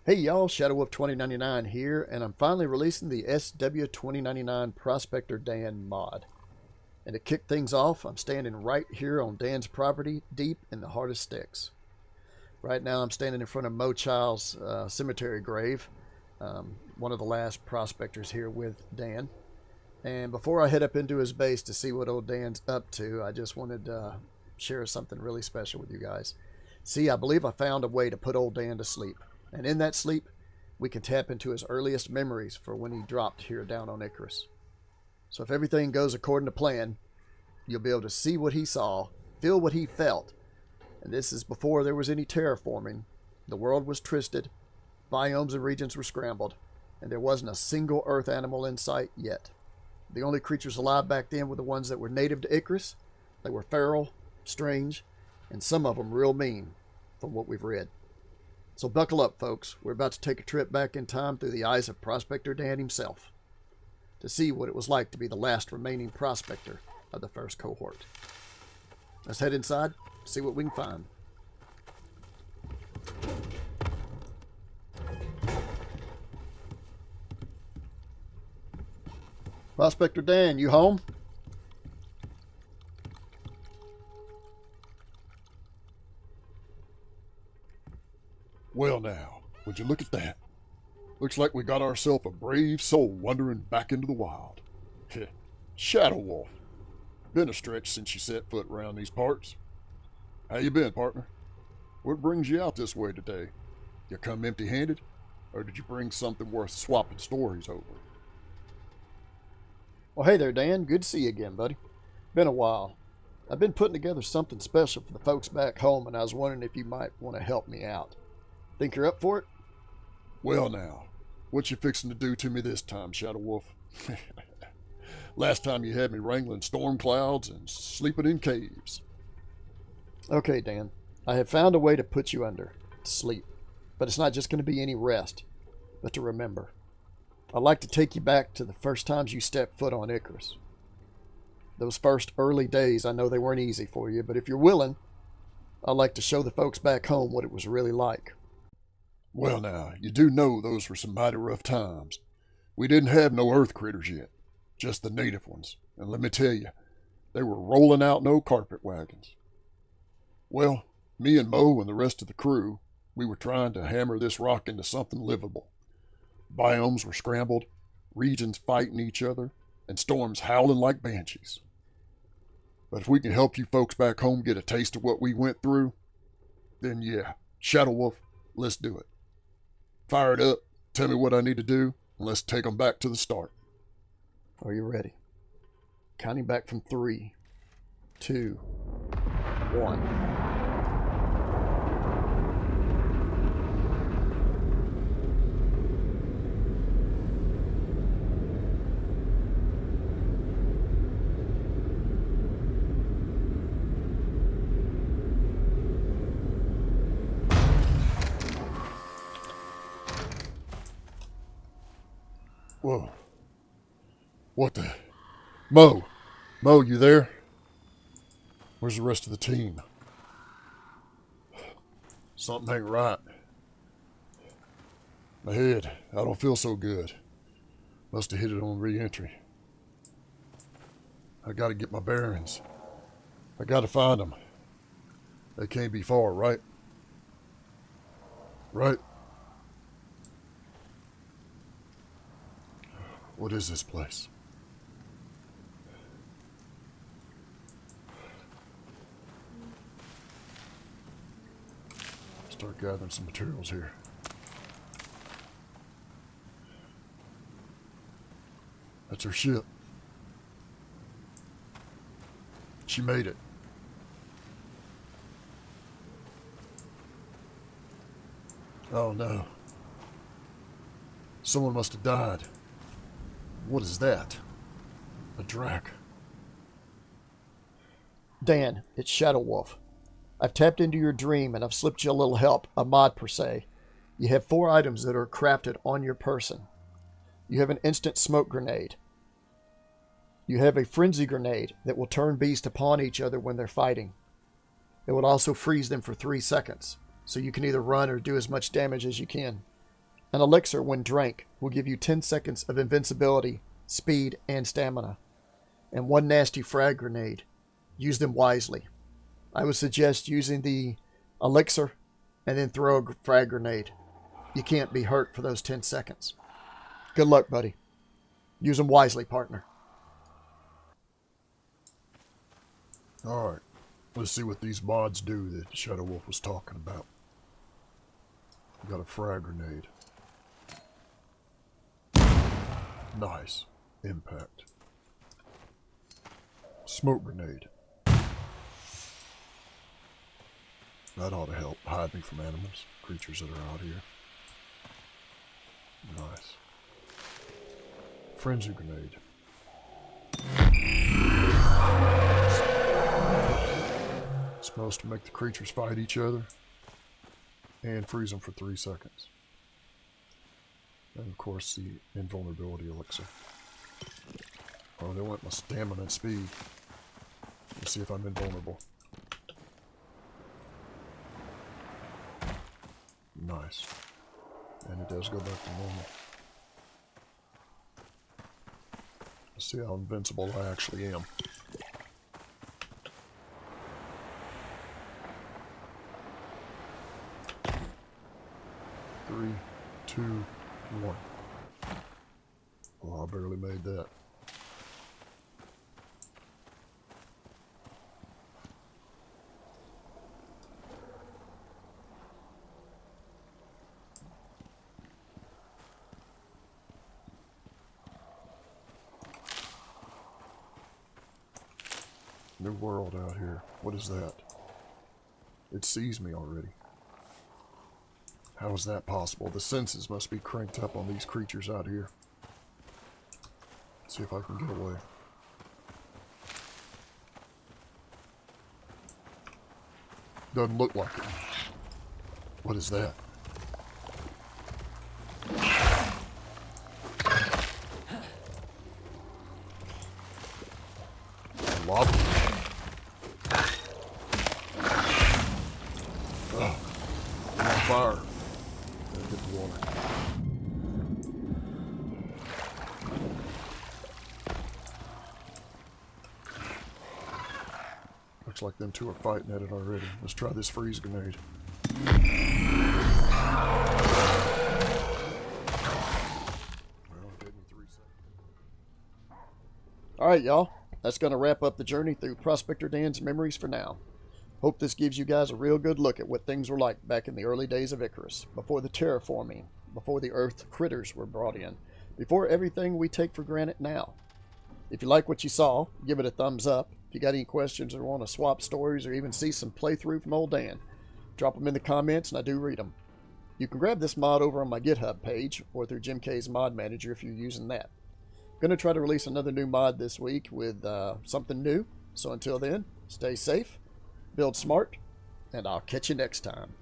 Hey y'all, SW2099 here, and I'm finally releasing the SW2099 Prospector Dan mod. And to kick things off, I'm standing right here on Dan's property, deep in the heart of Styx. Right now I'm standing in front of Mo Child's cemetery grave, one of the last prospectors here with Dan. And before I head up into his base to see what old Dan's up to, I just wanted to share something really special with you guys. See, I believe I found a way to put old Dan to sleep. And in that sleep, we can tap into his earliest memories for when he dropped here down on Icarus. So if everything goes according to plan, you'll be able to see what he saw, feel what he felt. And this is before there was any terraforming. The world was twisted, biomes and regions were scrambled, and there wasn't a single earth animal in sight yet. The only creatures alive back then were the ones that were native to Icarus. They were feral, strange, and some of them real mean, from what we've read. So buckle up, folks. We're about to take a trip back in time through the eyes of Prospector Dan himself to see what it was like to be the last remaining prospector of the first cohort. Let's head inside, see what we can find. Prospector Dan, you home? Well now, would you look at that? Looks like we got ourselves a brave soul wandering back into the wild. Shadow Wolf. Been a stretch since you set foot around these parts. How you been, partner? What brings you out this way today? You come empty-handed, or did you bring something worth swapping stories over? Well, hey there, Dan. Good to see you again, buddy. Been a while. I've been putting together something special for the folks back home, and I was wondering if you might want to help me out. Think you're up for it? Well now, what you fixing to do to me this time, Shadow Wolf? Last time you had me wrangling storm clouds and sleeping in caves. Okay, Dan. I have found a way to put you under, to sleep. But it's not just going to be any rest, but to remember. I'd like to take you back to the first times you stepped foot on Icarus. Those first early days, I know they weren't easy for you, but if you're willing, I'd like to show the folks back home what it was really like. Well now, you do know those were some mighty rough times. We didn't have no earth critters yet, just the native ones, and let me tell you, they were rolling out no carpet wagons. Well, me and Mo and the rest of the crew, we were trying to hammer this rock into something livable. Biomes were scrambled, regions fighting each other, and storms howling like banshees. But if we can help you folks back home get a taste of what we went through, then yeah, Shadow Wolf, let's do it. Fire it up, tell me what I need to do, and let's take them back to the start. Are you ready? Counting back from 3, 2, 1. Whoa. What the? Mo, you there? Where's the rest of the team? Something ain't right. My head, I don't feel so good. Must have hit it on re-entry. I gotta get my bearings. I gotta find them. They can't be far, right? Right? What is this place? Start gathering some materials here. That's her ship. She made it. Oh no. Someone must have died. What is that? A drac. Dan, it's Shadow Wolf. I've tapped into your dream and I've slipped you a little help, a mod per se. You have 4 items that are crafted on your person. You have an instant smoke grenade. You have a frenzy grenade that will turn beasts upon each other when they're fighting. It will also freeze them for 3 seconds, so you can either run or do as much damage as you can. An elixir, when drank, will give you 10 seconds of invincibility, speed, and stamina. And 1 nasty frag grenade. Use them wisely. I would suggest using the elixir and then throw a frag grenade. You can't be hurt for those 10 seconds. Good luck, buddy. Use them wisely, partner. Alright, let's see what these mods do that Shadow Wolf was talking about. We got a frag grenade. Nice. Impact. Smoke grenade. That ought to help hide me from animals, creatures that are out here. Nice. Frenzy grenade. It's supposed to make the creatures fight each other and freeze them for 3 seconds. And of course the invulnerability elixir. Oh, they want my stamina and speed. Let's see if I'm invulnerable. Nice. And it does go back to normal. Let's see how invincible I actually am. Three, two, one. Oh, I barely made that. New world out here. What is that? It sees me already. How is that possible? The senses must be cranked up on these creatures out here. Let's see if I can get away. Doesn't look like it. What is that? Lava. Oh, I'm on fire. Gotta get the water. Looks like them two are fighting at it already. Let's try this freeze grenade. Well, it gave me 3 seconds. Alright, y'all. That's going to wrap up the journey through Prospector Dan's memories for now. Hope this gives you guys a real good look at what things were like back in the early days of Icarus, before the terraforming, before the Earth critters were brought in, before everything we take for granted now. If you like what you saw, give it a thumbs up. If you got any questions or want to swap stories or even see some playthrough from old Dan, drop them in the comments and I do read them. You can grab this mod over on my GitHub page or through Jim K's mod manager if you're using that. Going to try to release another new mod this week with something new. So until then, stay safe, build smart, and I'll catch you next time.